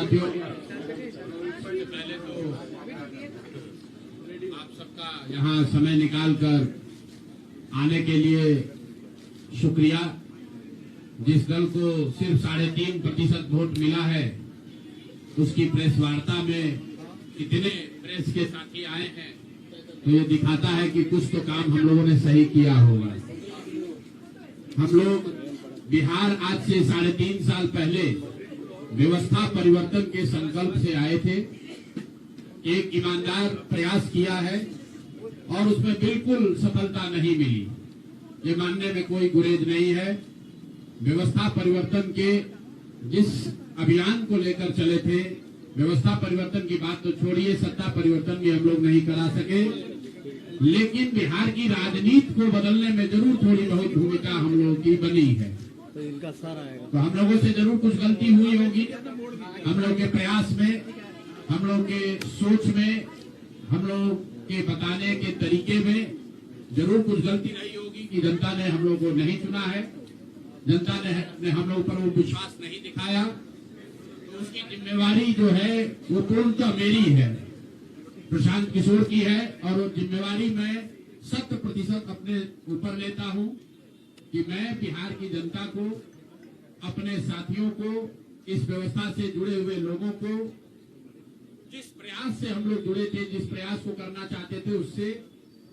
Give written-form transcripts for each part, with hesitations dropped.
साथियों, पहले तो आप सबका यहाँ समय निकालकर आने के लिए शुक्रिया। जिस दल को सिर्फ 3.5% वोट मिला है, उसकी प्रेस वार्ता में इतने प्रेस के साथी आए हैं, तो ये दिखाता है कि कुछ तो काम हम लोगों ने सही किया होगा। हम लोग बिहार आज से 3.5 साल पहले व्यवस्था परिवर्तन के संकल्प से आए थे। एक ईमानदार प्रयास किया है और उसमें बिल्कुल सफलता नहीं मिली, ये मानने में कोई गुरेज नहीं है। व्यवस्था परिवर्तन के जिस अभियान को लेकर चले थे, व्यवस्था परिवर्तन की बात तो छोड़िए, सत्ता परिवर्तन भी हम लोग नहीं करा सके, लेकिन बिहार की राजनीति को बदलने में जरूर थोड़ी बहुत भूमिका हम लोगों की बनी है। तो हम लोगों से जरूर कुछ गलती हुई होगी, हम लोग के प्रयास में, हम लोग के सोच में, हम लोग के बताने के तरीके में जरूर कुछ गलती रही होगी कि जनता ने हम लोग को नहीं चुना है, जनता ने हम लोग पर वो विश्वास नहीं दिखाया। तो उसकी जिम्मेवारी जो है वो पूर्णतः मेरी है, प्रशांत किशोर की है, और वो जिम्मेवारी मैं 100% अपने ऊपर लेता हूं कि मैं बिहार की जनता को, अपने साथियों को, इस व्यवस्था से जुड़े हुए लोगों को, जिस प्रयास से हम लोग जुड़े थे, जिस प्रयास को करना चाहते थे, उससे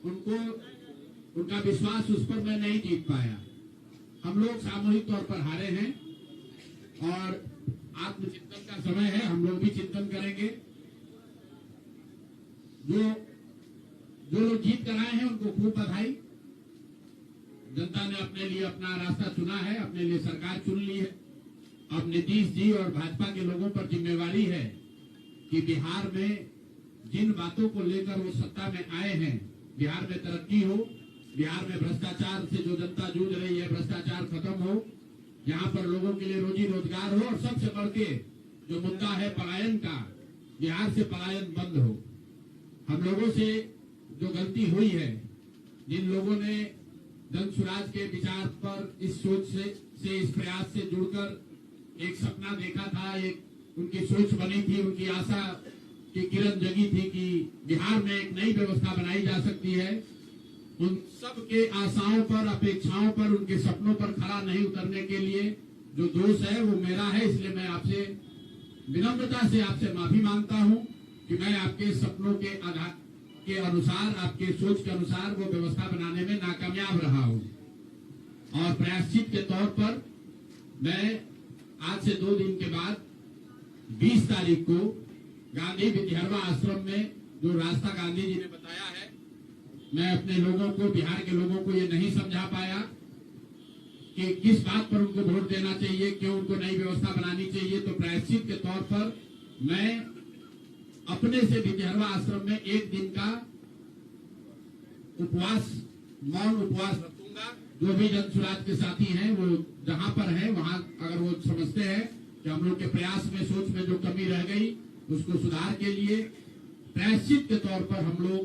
उनका विश्वास उस पर मैं नहीं जीत पाया। हम लोग सामूहिक तौर पर हारे हैं और आत्मचिंतन का समय है, हम लोग भी चिंतन करेंगे। जो लोग जीत कर आए हैं उनको खूब बधाई। जनता ने अपने लिए अपना रास्ता चुना है, अपने लिए सरकार चुन ली है। अब नीतीश जी और भाजपा के लोगों पर जिम्मेवारी है कि बिहार में जिन बातों को लेकर वो सत्ता में आए हैं, बिहार में तरक्की हो, बिहार में भ्रष्टाचार से जो जनता जूझ रही है, भ्रष्टाचार खत्म हो, यहाँ पर लोगों के लिए रोजी रोजगार हो, और सबसे बढ़ के जो मुद्दा है पलायन का, बिहार से पलायन बंद हो। हम लोगों से जो गलती हुई है, जिन लोगों ने जन स्वराज के विचार पर इस सोच से इस प्रयास से जुड़कर एक सपना देखा था, एक उनकी सोच बनी थी, उनकी आशा की किरण जगी थी कि बिहार में एक नई व्यवस्था बनाई जा सकती है, उन सब के आशाओं पर, अपेक्षाओं पर, उनके सपनों पर खरा नहीं उतरने के लिए जो दोष है वो मेरा है। इसलिए मैं आपसे विनम्रता से आपसे माफी मांगता हूं कि मैं आपके सपनों के आधार के अनुसार, आपके सोच के अनुसार वो व्यवस्था बनाने में नाकामयाब रहा हूं। और प्रायश्चित के तौर पर मैं आज से 2 दिन के बाद 20 तारीख को गांधी विद्यारवा आश्रम में जो रास्ता गांधी जी ने बताया है, मैं अपने लोगों को, बिहार के लोगों को ये नहीं समझा पाया कि किस बात पर उनको वोट देना चाहिए, क्यों उनको नई व्यवस्था बनानी चाहिए। तो प्रायश्चित के तौर पर मैं अपने से विद्यारवा आश्रम में 1 दिन का उपवास, मौन उपवास रखूंगा। जो भी जन स्वराज के साथी हैं वो जहां पर है वहां, अगर वो समझते हैं कि हम लोग के प्रयास में, सोच में जो कमी रह गई, उसको सुधार के लिए प्रायश्चित के तौर पर हम लोग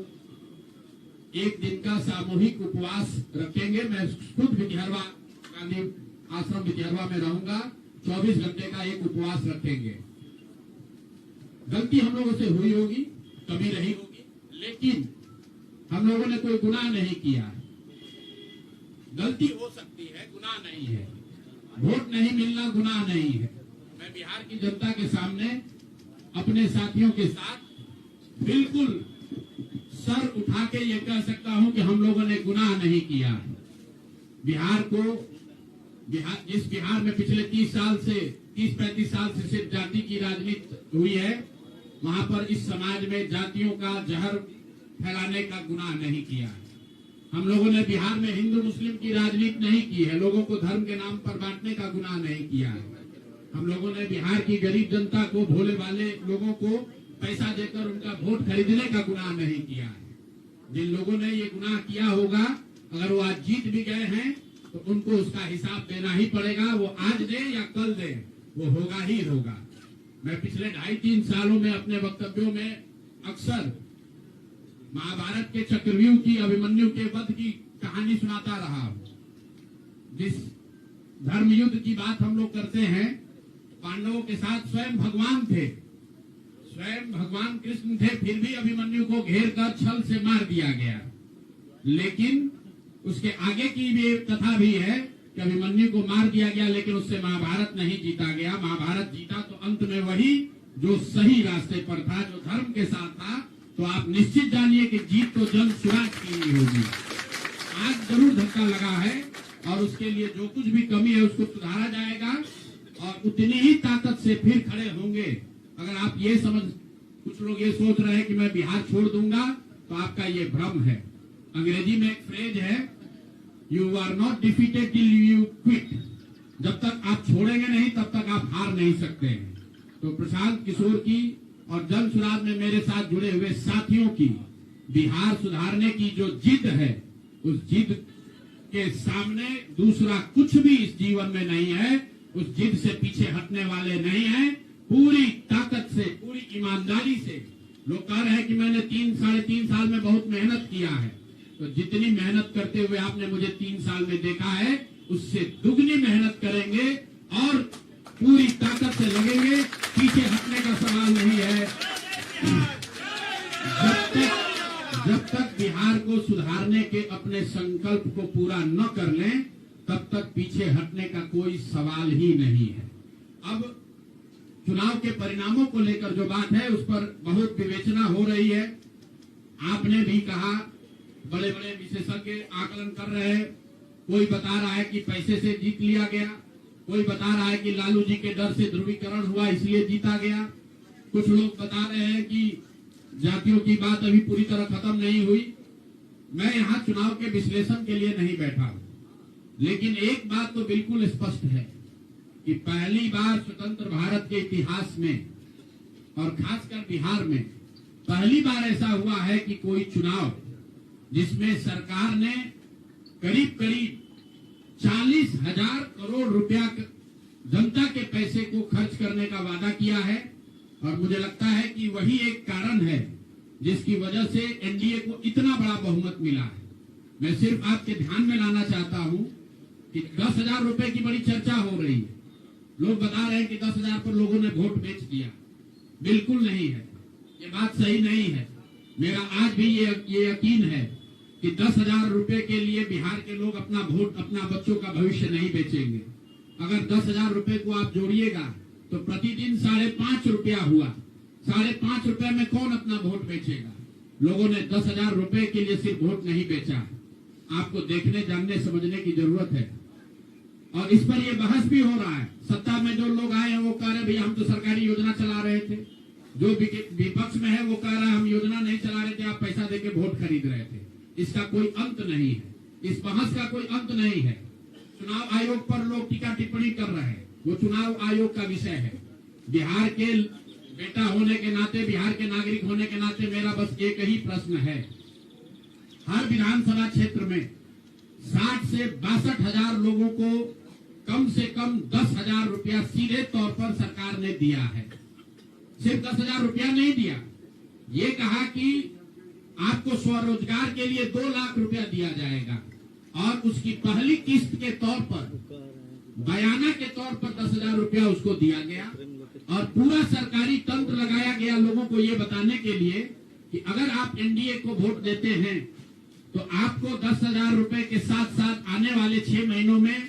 1 दिन का सामूहिक उपवास रखेंगे। मैं खुद विद्यारवा, गांधी आश्रम विद्यारवा में रहूंगा, 24 घंटे का एक उपवास रखेंगे। गलती हम लोगों से हुई होगी, कमी रही होगी, लेकिन हम लोगों ने कोई गुनाह नहीं किया है। गलती हो सकती है, गुनाह नहीं है। वोट नहीं मिलना गुनाह नहीं है। मैं बिहार की जनता के सामने अपने साथियों के साथ बिल्कुल सर उठा के ये कह सकता हूं कि हम लोगों ने गुनाह नहीं किया है। जिस बिहार में पिछले 30-35 साल से सिर्फ जाति की राजनीति हुई है, वहां पर इस समाज में जातियों का जहर फैलाने का गुनाह नहीं किया है। हम लोगों ने बिहार में हिंदू मुस्लिम की राजनीति नहीं की है, लोगों को धर्म के नाम पर बांटने का गुनाह नहीं किया है। हम लोगों ने बिहार की गरीब जनता को, भोले वाले लोगों को पैसा देकर उनका वोट खरीदने का गुनाह नहीं किया है। जिन लोगों ने ये गुनाह किया होगा, अगर वो आज जीत भी गए हैं तो उनको उसका हिसाब देना ही पड़ेगा। वो आज दे या कल दे, वो होगा ही होगा। मैं पिछले 2.5-3 सालों में अपने वक्तव्यों में अक्सर महाभारत के चक्रव्यूह की, अभिमन्यु के वध की कहानी सुनाता रहा हूं। जिस धर्म युद्ध की बात हम लोग करते हैं, पांडवों के साथ स्वयं भगवान थे, स्वयं भगवान कृष्ण थे, फिर भी अभिमन्यु को घेर कर छल से मार दिया गया। लेकिन उसके आगे की भी कथा भी है कि अभिमन्यु को मार दिया गया, लेकिन उससे महाभारत नहीं जीता गया। महाभारत जीता तो अंत में वही जो सही रास्ते पर था, जो धर्म के साथ था। तो आप निश्चित जानिए कि जीत तो जन स्वराज की ही होगी। आज जरूर धक्का लगा है और उसके लिए जो कुछ भी कमी है उसको सुधारा जाएगा और उतनी ही ताकत से फिर खड़े होंगे। अगर आप ये कुछ लोग ये सोच रहे हैं कि मैं बिहार छोड़ दूंगा, तो आपका ये भ्रम है। अंग्रेजी में एक फ्रेज है, you are not defeated till you quit. जब तक आप छोड़ेंगे नहीं तब तक आप हार नहीं सकते हैं। तो प्रशांत किशोर की और जन सुराज में मेरे साथ जुड़े हुए साथियों की बिहार सुधारने की जो जिद है, उस जिद के सामने दूसरा कुछ भी इस जीवन में नहीं है। उस जिद से पीछे हटने वाले नहीं है। पूरी ताकत से, पूरी ईमानदारी से। लोग कह रहे हैं कि मैंने 3-3.5 साल में बहुत मेहनत किया है। तो जितनी मेहनत करते हुए आपने मुझे 3 साल में देखा है, उससे दुगनी मेहनत करेंगे और पूरी ताकत से लगेंगे। पीछे हटने का सवाल नहीं है। जब तक बिहार को सुधारने के अपने संकल्प को पूरा न कर लें, तब तक पीछे हटने का कोई सवाल ही नहीं है। अब चुनाव के परिणामों को लेकर जो बात है, उस पर बहुत विवेचना हो रही है। आपने भी कहा, बड़े बड़े विशेषज्ञ आकलन कर रहे हैं। कोई बता रहा है कि पैसे से जीत लिया गया, कोई बता रहा है कि लालू जी के डर से ध्रुवीकरण हुआ इसलिए जीता गया। कुछ लोग बता रहे हैं कि जातियों की बात अभी पूरी तरह खत्म नहीं हुई। मैं यहाँ चुनाव के विश्लेषण के लिए नहीं बैठा हूँ, लेकिन एक बात तो बिल्कुल स्पष्ट है कि पहली बार स्वतंत्र भारत के इतिहास में और खासकर बिहार में पहली बार ऐसा हुआ है कि कोई चुनाव जिसमें सरकार ने करीब करीब 40,000 करोड़ रुपया जनता के पैसे को खर्च करने का वादा किया है। और मुझे लगता है कि वही एक कारण है जिसकी वजह से एनडीए को इतना बड़ा बहुमत मिला है। मैं सिर्फ आपके ध्यान में लाना चाहता हूं कि 10,000 रुपए की बड़ी चर्चा हो रही है। लोग बता रहे हैं कि 10,000 पर लोगों ने वोट बेच दिया। बिल्कुल नहीं है, ये बात सही नहीं है। मेरा आज भी ये यकीन है कि 10,000 रुपए के लिए बिहार के लोग अपना वोट, अपना बच्चों का भविष्य नहीं बेचेंगे। अगर 10,000 रुपए को आप जोड़िएगा तो प्रतिदिन 5.5 रुपया हुआ। 5.5 रुपए में कौन अपना वोट बेचेगा? लोगों ने 10,000 रुपए के लिए सिर्फ वोट नहीं बेचा। आपको देखने, जानने, समझने की जरूरत है। और इस पर ये बहस भी हो रहा है। सत्ता में जो लोग आए हैं वो कह रहे भैया हम तो सरकारी योजना चला रहे थे। जो विपक्ष में है वो कह रहा है हम योजना नहीं चला रहे थे, आप पैसा देके वोट खरीद रहे थे। इसका कोई अंत नहीं है, इस बहस का कोई अंत नहीं है। चुनाव आयोग पर लोग टीका टिप्पणी कर रहे हैं, वो चुनाव आयोग का विषय है। बिहार के बेटा होने के नाते, बिहार के नागरिक होने के नाते मेरा बस एक ही प्रश्न है। हर विधानसभा क्षेत्र में 60 से 62,000 लोगों को कम से कम 10,000 रुपया सीधे तौर पर सरकार ने दिया है। सिर्फ 10,000 रुपया नहीं दिया, ये कहा कि आपको स्वरोजगार के लिए 2 लाख रुपया दिया जाएगा और उसकी पहली किस्त के तौर पर, बयाना के तौर पर 10,000 रुपया उसको दिया गया। और पूरा सरकारी तंत्र लगाया गया लोगों को ये बताने के लिए कि अगर आप एनडीए को वोट देते हैं तो आपको 10,000 रुपए के साथ साथ आने वाले 6 महीनों में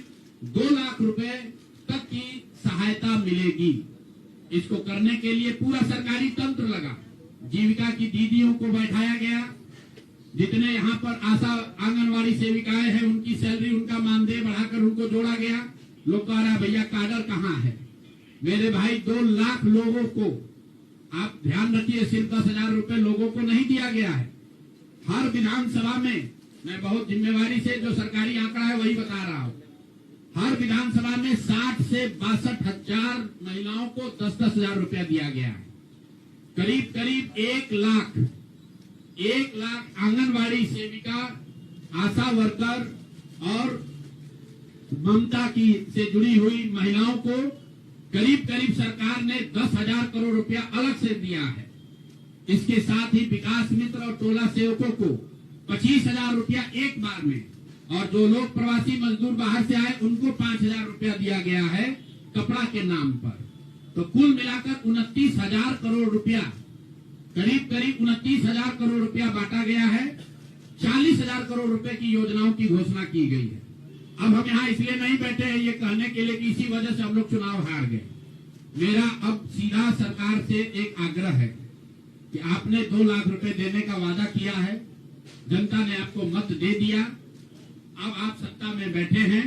2 लाख रुपए तक की सहायता मिलेगी। इसको करने के लिए पूरा सरकारी तंत्र लगा। जीविका की दीदियों को बैठाया गया। जितने यहाँ पर आशा आंगनवाड़ी सेविकाएं हैं उनकी सैलरी, उनका मानदेय बढ़ाकर उनको जोड़ा गया। लोग कह रहा है भैया काडर कहाँ है? मेरे भाई 2 लाख लोगों को, आप ध्यान रखिए, सिर्फ 10,000 रुपए लोगों को नहीं दिया गया है। हर विधानसभा में, मैं बहुत जिम्मेवारी से जो सरकारी आंकड़ा है वही बता रहा हूँ, हर विधानसभा में 60 से 62,000 महिलाओं को 10,000 रुपया दिया गया है। करीब करीब 1 लाख आंगनवाड़ी सेविका, आशा वर्कर और ममता की से जुड़ी हुई महिलाओं को करीब करीब सरकार ने 10,000 करोड़ रुपया अलग से दिया है। इसके साथ ही विकास मित्र और टोला सेवकों को 25,000 रुपया एक बार में, और जो लोग प्रवासी मजदूर बाहर से आए उनको 5,000 रुपया दिया गया है कपड़ा के नाम पर। तो कुल मिलाकर 29,000 करोड़ रुपया, करीब करीब 29,000 करोड़ रुपया बांटा गया है। 40,000 करोड़ रुपए की योजनाओं की घोषणा की गई है। अब हम यहाँ इसलिए नहीं बैठे हैं ये कहने के लिए कि इसी वजह से हम लोग चुनाव हार गए। मेरा अब सीधा सरकार से एक आग्रह है कि आपने 2 लाख रुपए देने का वादा किया है, जनता ने आपको मत दे दिया, अब आप सत्ता में बैठे हैं,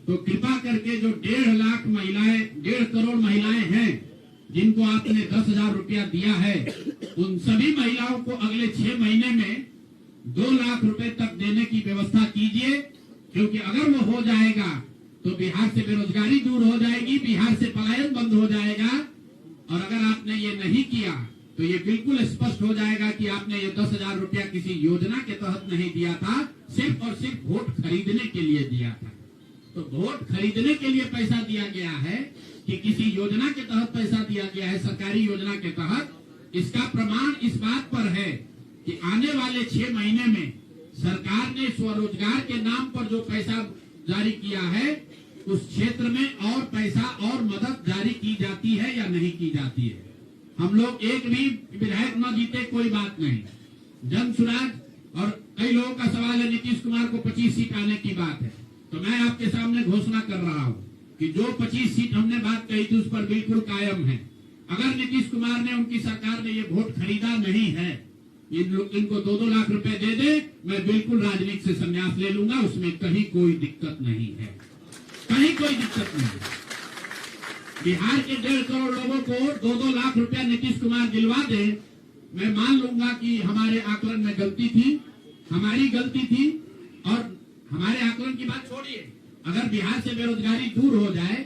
तो कृपा करके जो 1.5 लाख महिलाएं, 1.5 करोड़ महिलाएं हैं जिनको आपने 10,000 रुपया दिया है, उन सभी महिलाओं को अगले 6 महीने में 2 लाख रुपए तक देने की व्यवस्था कीजिए, क्योंकि अगर वो हो जाएगा तो बिहार से बेरोजगारी दूर हो जाएगी, बिहार से पलायन बंद हो जाएगा। और अगर आपने ये नहीं किया तो ये बिल्कुल स्पष्ट हो जाएगा कि आपने ये 10,000 रुपया किसी योजना के तहत नहीं दिया था, सिर्फ और सिर्फ वोट खरीदने के लिए दिया था। तो वोट खरीदने के लिए पैसा दिया गया है कि किसी योजना के तहत पैसा दिया गया है, सरकारी योजना के तहत, इसका प्रमाण इस बात पर है कि आने वाले 6 महीने में सरकार ने स्वरोजगार के नाम पर जो पैसा जारी किया है, उस क्षेत्र में और पैसा और मदद जारी की जाती है या नहीं की जाती है। हम लोग एक भी विधायक न जीते कोई बात नहीं, जन सुराज। और कई लोगों का सवाल है नीतीश कुमार को 25 सीट आने की बात है, तो मैं आपके सामने घोषणा कर रहा हूं कि जो 25 सीट हमने बात कही थी उस पर बिल्कुल कायम है। अगर नीतीश कुमार ने, उनकी सरकार ने ये वोट खरीदा नहीं है, इनको 2-2 लाख रुपए दे दे, मैं बिल्कुल राजनीति से संन्यास ले लूंगा, उसमें कहीं कोई दिक्कत नहीं है, कहीं कोई दिक्कत नहीं। बिहार के 1.5 करोड़ लोगों को 2-2 लाख रुपया नीतीश कुमार दिलवा दे, मैं मान लूंगा कि हमारे आकलन में गलती थी, हमारी गलती थी। और हमारे आकलन की बात छोड़िए, अगर बिहार से बेरोजगारी दूर हो जाए,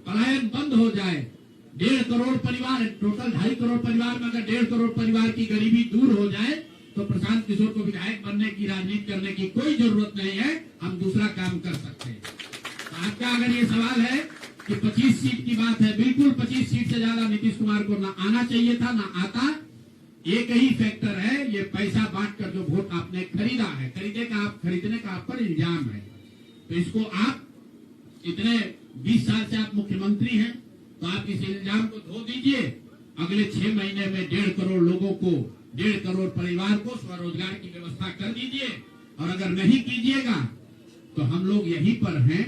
पलायन बंद हो जाए, 1.5 करोड़ परिवार, टोटल 2.5 करोड़ परिवार में अगर 1.5 करोड़ परिवार की गरीबी दूर हो जाए, तो प्रशांत किशोर को विधायक बनने की, राजनीति करने की कोई जरूरत नहीं है, हम दूसरा काम कर सकते हैं। तो आपका अगर ये सवाल है कि 25 सीट की बात है, बिल्कुल 25 सीट से ज्यादा नीतीश कुमार को ना आना चाहिए था, ना आता। एक ही फैक्टर है, ये पैसा बांटकर जो वोट आपने खरीदा है, खरीदने का आप पर इल्जाम है। तो इसको आप इतने 20 साल से आप मुख्यमंत्री हैं, तो आप इस इल्जाम को धो दीजिए। अगले 6 महीने में 1.5 करोड़ लोगों को, 1.5 करोड़ परिवार को स्वरोजगार की व्यवस्था कर दीजिए। और अगर नहीं कीजिएगा तो हम लोग यहीं पर हैं।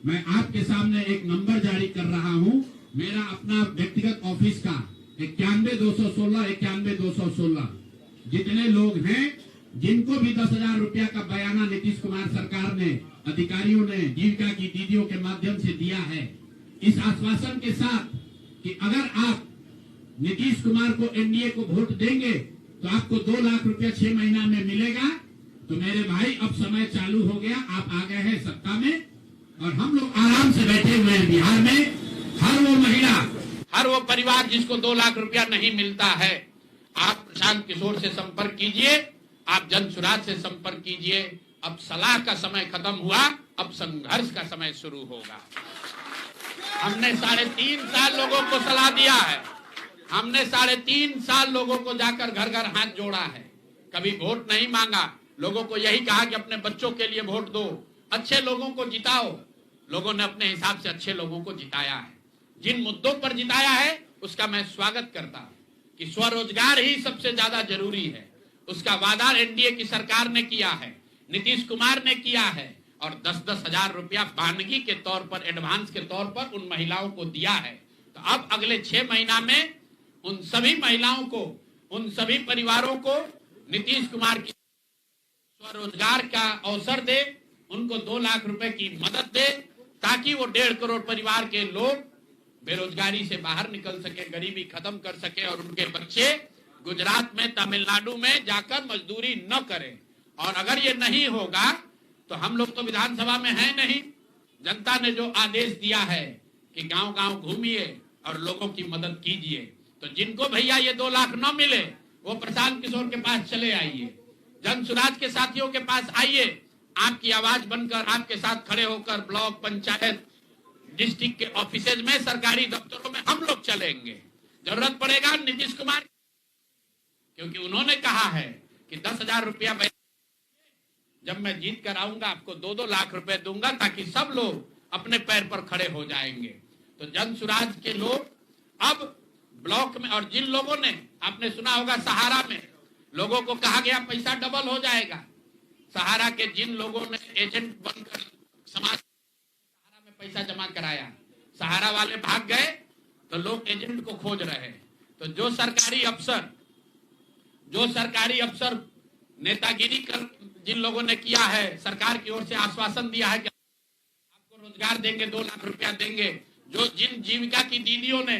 मैं आपके सामने एक नंबर जारी कर रहा हूं, मेरा अपना व्यक्तिगत ऑफिस का 91-216, 91-216। जितने लोग हैं जिनको भी 10,000 रुपया का बयाना नीतीश कुमार सरकार ने, अधिकारियों ने, जीविका की दीदियों के माध्यम से दिया है, इस आश्वासन के साथ कि अगर आप नीतीश कुमार को, एनडीए को वोट देंगे तो आपको 2 लाख रुपया 6 महीना में मिलेगा। तो मेरे भाई अब समय चालू हो गया, आप आ गए हैं सत्ता में और हम लोग आराम से बैठे हुए हैं बिहार में। हर वो महिला, हर वो परिवार जिसको 2 लाख रुपया नहीं मिलता है, आप प्रशांत किशोर से संपर्क कीजिए, आप जन सुराज से संपर्क कीजिए। अब सलाह का समय खत्म हुआ, अब संघर्ष का समय शुरू होगा। हमने 3.5 साल लोगों को सलाह दिया है, हमने 3.5 साल लोगों को जाकर घर घर हाथ जोड़ा है, कभी वोट नहीं मांगा। लोगों को यही कहा कि अपने बच्चों के लिए वोट दो, अच्छे लोगों को जिताओ। लोगों ने अपने हिसाब से अच्छे लोगों को जिताया है। जिन मुद्दों पर जिताया है उसका मैं स्वागत करता हूं कि स्वरोजगार ही सबसे ज्यादा जरूरी है। उसका वादा एनडीए की सरकार ने किया है, नीतीश कुमार ने किया है, और 10-10 हजार रुपया बानगी के तौर पर, एडवांस के तौर पर उन महिलाओं को दिया है। तो अब अगले 6 महीना में उन सभी महिलाओं को, उन सभी परिवारों को नीतीश कुमार की स्वरोजगार का अवसर दे, उनको 2 लाख रुपए की मदद दे, ताकि वो 1.5 करोड़ परिवार के लोग बेरोजगारी से बाहर निकल सके, गरीबी खत्म कर सके और उनके बच्चे गुजरात में, तमिलनाडु में जाकर मजदूरी न करें। और अगर ये नहीं होगा तो हम लोग तो विधानसभा में हैं नहीं। जनता ने जो आदेश दिया है कि गांव-गांव घूमिए और लोगों की मदद कीजिए, तो जिनको भैया ये 2 लाख न मिले वो प्रशांत किशोर के पास चले आइए, जन सुराज के साथियों के पास आइए, आपकी आवाज बनकर, आपके साथ खड़े होकर ब्लॉक, पंचायत, डिस्ट्रिक्ट के ऑफिसेज में, सरकारी दफ्तरों में हम लोग चलेंगे। जरूरत पड़ेगा नीतीश कुमार, क्योंकि उन्होंने कहा है कि 10,000 रुपया जब मैं जीत कर आऊंगा आपको 2-2 लाख रुपए दूंगा, ताकि सब लोग अपने पैर पर खड़े हो जाएंगे। तो जन सुराज के लोग अब ब्लॉक में, और जिन लोगों ने, आपने सुना होगा सहारा में लोगों को कहा गया पैसा डबल हो जाएगा, सहारा के जिन लोगों ने एजेंट बनकर समाज सहारा में पैसा जमा कराया, सहारा वाले भाग गए तो लोग एजेंट को खोज रहे हैं। तो जो सरकारी अफसर नेतागिरी कर जिन लोगों ने किया है, सरकार की ओर से आश्वासन दिया है कि आपको रोजगार देंगे, 2 लाख रुपया देंगे, जो जिन जीविका की दीदियों ने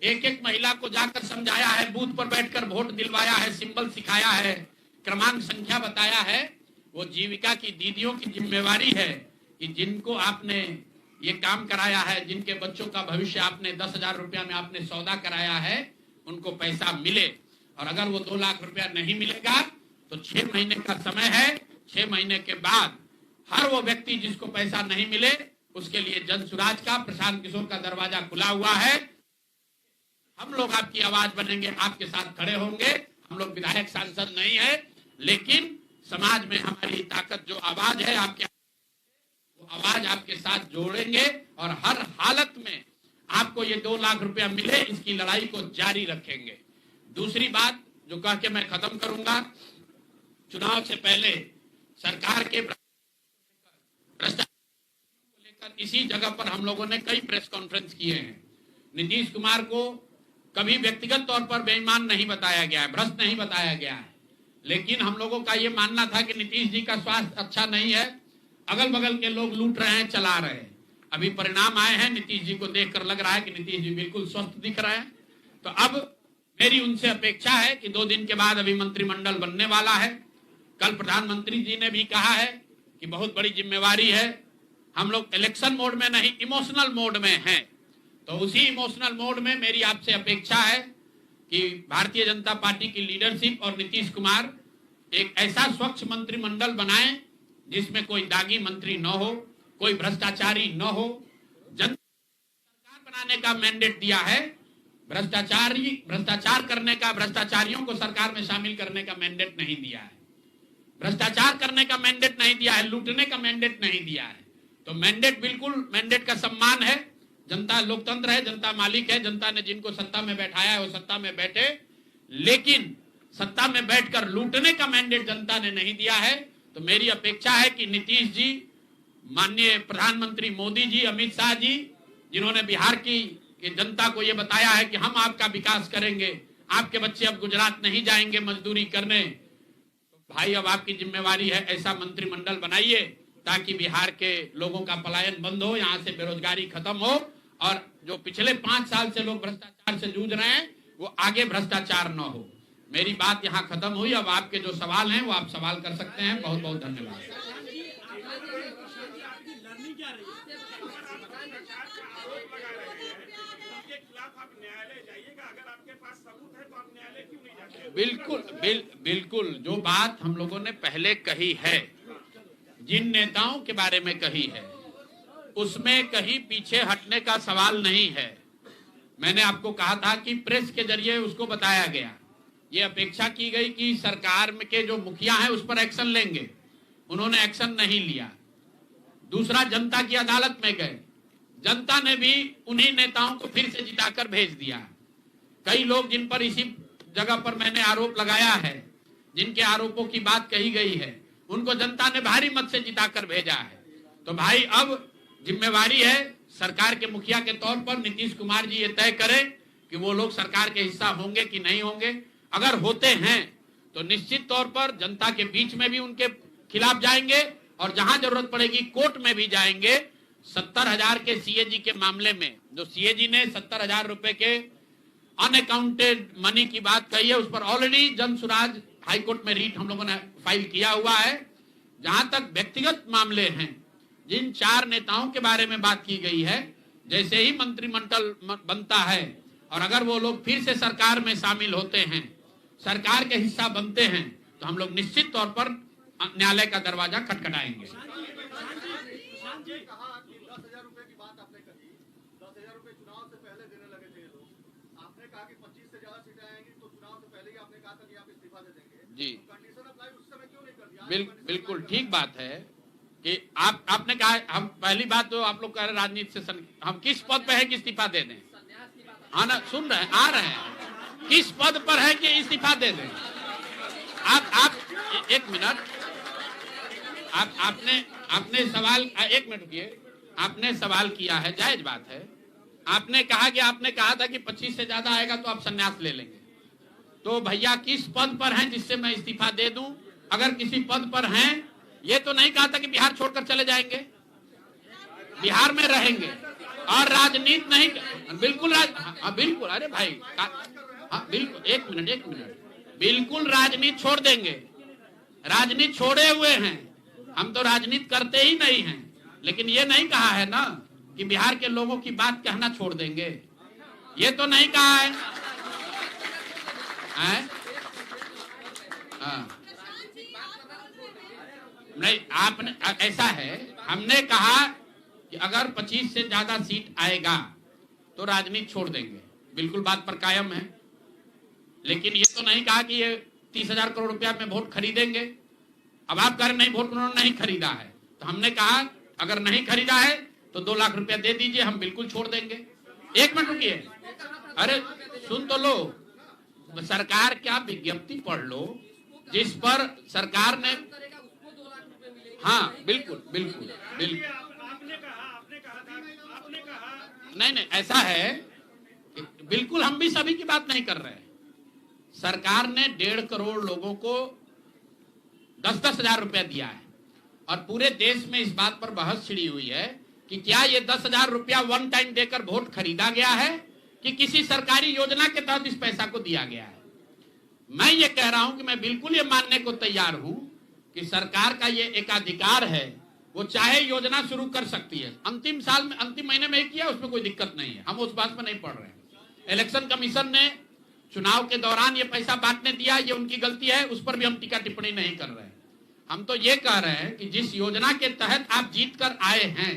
एक एक महिला को जाकर समझाया है, बूथ पर बैठकर वोट दिलवाया है, सिंबल सिखाया है, क्रमांक संख्या बताया है, वो जीविका की दीदियों की जिम्मेवारी है कि जिनको आपने ये काम कराया है, जिनके बच्चों का भविष्य आपने 10,000 रुपया में आपने सौदा कराया है, उनको पैसा मिले। और अगर वो 2 लाख रुपया नहीं मिलेगा तो 6 महीने का समय है, 6 महीने के बाद हर वो व्यक्ति जिसको पैसा नहीं मिले उसके लिए जन सुराज का, प्रशांत किशोर का दरवाजा खुला हुआ है। हम लोग आपकी आवाज बनेंगे, आपके साथ खड़े होंगे। हम लोग विधायक सांसद नहीं है, लेकिन समाज में हमारी ताकत जो आवाज है, आपके वो आवाज आपके साथ जोड़ेंगे और हर हालत में आपको ये 2 लाख रुपया मिले, इसकी लड़ाई को जारी रखेंगे। दूसरी बात जो कह के मैं खत्म करूंगा, चुनाव से पहले सरकार के भ्रष्टाचार को लेकर इसी जगह पर हम लोगों ने कई प्रेस कॉन्फ्रेंस किए हैं। नीतीश कुमार को कभी व्यक्तिगत तौर पर बेईमान नहीं बताया गया है, भ्रष्ट नहीं बताया गया है, लेकिन हम लोगों का ये मानना था कि नीतीश जी का स्वास्थ्य अच्छा नहीं है, अगल बगल के लोग लूट रहे हैं, चला रहे हैं। अभी परिणाम आए हैं, नीतीश जी को देखकर लग रहा है कि नीतीश जी बिल्कुल स्वस्थ दिख रहे हैं। तो अब मेरी उनसे अपेक्षा है कि 2 दिन के बाद अभी मंत्रिमंडल बनने वाला है। कल प्रधानमंत्री जी ने भी कहा है कि बहुत बड़ी जिम्मेवारी है, हम लोग इलेक्शन मोड में नहीं, इमोशनल मोड में हैं। तो उसी इमोशनल मोड में मेरी आपसे अपेक्षा है कि भारतीय जनता पार्टी की लीडरशिप और नीतीश कुमार एक ऐसा स्वच्छ मंत्रिमंडल बनाएं जिसमें कोई दागी मंत्री न हो, कोई भ्रष्टाचारी न हो। जनता सरकार बनाने का मैंडेट दिया है, भ्रष्टाचार करने का, भ्रष्टाचारियों को सरकार में शामिल करने का मैंडेट नहीं दिया है, भ्रष्टाचार करने का मैंडेट नहीं दिया है, लूटने का मैंडेट नहीं दिया है। तो मैंडेट, बिल्कुल मैंडेट का सम्मान है। जनता लोकतंत्र है, जनता मालिक है, जनता ने जिनको सत्ता में बैठाया है वो सत्ता में बैठे, लेकिन सत्ता में बैठकर लूटने का मैंडेट जनता ने नहीं दिया है। तो मेरी अपेक्षा है कि नीतीश जी, माननीय प्रधानमंत्री मोदी जी, अमित शाह जी, जिन्होंने बिहार की जनता को ये बताया है कि हम आपका विकास करेंगे, आपके बच्चे अब गुजरात नहीं जाएंगे मजदूरी करने, तो भाई अब आपकी जिम्मेवारी है ऐसा मंत्रिमंडल बनाइए ताकि बिहार के लोगों का पलायन बंद हो, यहाँ से बेरोजगारी खत्म हो, और जो पिछले 5 साल से लोग भ्रष्टाचार से जूझ रहे हैं वो आगे भ्रष्टाचार न हो। मेरी बात यहाँ खत्म हुई। अब आपके जो सवाल हैं वो आप सवाल कर सकते हैं। बहुत बहुत धन्यवाद। बिल्कुल जो बात हम लोगों ने पहले कही है, जिन नेताओं के बारे में कही है, उसमें कहीं पीछे हटने का सवाल नहीं है। मैंने आपको कहा था कि प्रेस के जरिए उसको बताया गया, ये अपेक्षा की गई कि सरकार में के जो मुखिया हैं उस पर एक्शन लेंगे, उन्होंने एक्शन नहीं लिया। दूसरा, जनता की अदालत में गए, जनता ने भी उन्हीं नेताओं को फिर से जिताकर भेज दिया। कई लोग जिन पर इसी जगह पर मैंने आरोप लगाया है, जिनके आरोपों की बात कही गई है, उनको जनता ने भारी मत से जिताकर भेजा है। तो भाई अब जिम्मेवारी है सरकार के मुखिया के तौर पर नीतीश कुमार जी ये तय करें कि वो लोग सरकार के हिस्सा होंगे कि नहीं होंगे। अगर होते हैं तो निश्चित तौर पर जनता के बीच में भी उनके खिलाफ जाएंगे और जहां जरूरत पड़ेगी कोर्ट में भी जाएंगे। 70,000 के सीएजी के मामले में जो सीएजी ने 70,000 रुपए के अनअकाउंटेड मनी की बात कही है, उस पर ऑलरेडी जन सुराज हाईकोर्ट में रीट हम लोगों ने फाइल किया हुआ है। जहां तक व्यक्तिगत मामले हैं, जिन 4 नेताओं के बारे में बात की गई है, जैसे ही मंत्रिमंडल बनता है और अगर वो लोग फिर से सरकार में शामिल होते हैं, सरकार के हिस्सा बनते हैं, तो हम लोग निश्चित तौर पर न्यायालय का दरवाजा खटखटाएंगे। जी, बिल्कुल ठीक बात है कि आपने कहा, हम पहली बात तो आप लोग कह रहे राजनीति से हम किस पद पे है कि इस्तीफा दे दें। हाँ ना, सुन रहे हैं, आ रहे हैं। किस पद पर है कि इस्तीफा दे दें? आप एक मिनट, आपने सवाल, एक मिनट रुकिए। आपने सवाल किया है, जायज बात है। आपने कहा था कि 25 से ज्यादा आएगा तो आप संन्यास ले लेंगे। तो भैया किस पद पर हैं जिससे मैं इस्तीफा दे दूं? अगर किसी पद पर हैं, ये तो नहीं कहा था कि बिहार छोड़कर चले जाएंगे, बिहार में रहेंगे और राजनीति नहीं, बिल्कुल बिल्कुल, अरे भाई, हाँ बिल्कुल, एक मिनट, बिल्कुल राजनीति छोड़ देंगे। राजनीति छोड़े हुए हैं, हम तो राजनीति करते ही नहीं हैं। लेकिन ये नहीं कहा है ना कि बिहार के लोगों की बात कहना छोड़ देंगे, ये तो नहीं कहा है। नहीं, आपने, ऐसा है, हमने कहा कि अगर 25 से ज्यादा सीट आएगा तो राजनीति छोड़ देंगे, बिल्कुल बात पर कायम है। लेकिन ये तो नहीं कहा कि ये 30,000 करोड़ रुपया में वोट खरीदेंगे। अब आप कह रहे नहीं, वोट उन्होंने नहीं खरीदा है, तो हमने कहा अगर नहीं खरीदा है तो 2 लाख रुपया दे दीजिए, हम बिल्कुल छोड़ देंगे। एक मिनट रुकिए, अरे सुन तो लो, सरकार क्या विज्ञप्ति पढ़ लो जिस पर सरकार ने, हाँ बिल्कुल, नहीं, ऐसा है, बिल्कुल हम भी सभी की बात नहीं कर रहे हैं। सरकार ने 1.5 करोड़ लोगों को 10-10 हजार रुपया दिया है और पूरे देश में इस बात पर बहस छिड़ी हुई है कि क्या ये 10 हजार रुपया वन टाइम देकर वोट खरीदा गया है कि किसी सरकारी योजना के तहत इस पैसा को दिया गया है। मैं ये कह रहा हूं कि मैं बिल्कुल ये मानने को तैयार हूं कि सरकार का ये एकाधिकार है, वो चाहे योजना शुरू कर सकती है। अंतिम महीने में किया, उसमें कोई दिक्कत नहीं है, हम उस बात में नहीं पड़ रहे हैं। इलेक्शन कमीशन ने चुनाव के दौरान ये पैसा बांटने दिया, ये उनकी गलती है, उस पर भी हम टीका टिप्पणी नहीं कर रहे हैं। हम तो ये कह रहे हैं कि जिस योजना के तहत आप जीत कर आए हैं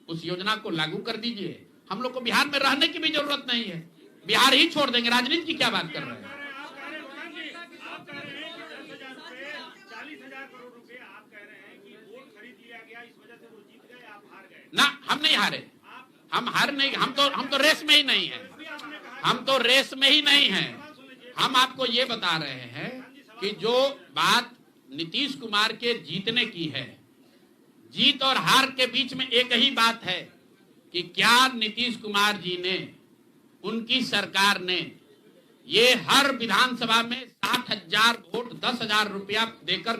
उस योजना को लागू कर दीजिए। हम लोग को बिहार में रहने की भी जरूरत नहीं है, बिहार ही छोड़ देंगे, राजनीति की क्या बात कर रहे हैं? ना, हम नहीं हारे, हम हार नहीं, हम तो रेस में ही नहीं है, हम तो रेस में ही नहीं है। हम आपको ये बता रहे हैं कि जो बात नीतीश कुमार के जीतने की है, जीत और हार के बीच में एक ही बात है कि क्या नीतीश कुमार जी ने, उनकी सरकार ने ये हर विधानसभा में 60,000 वोट 10,000 रुपया देकर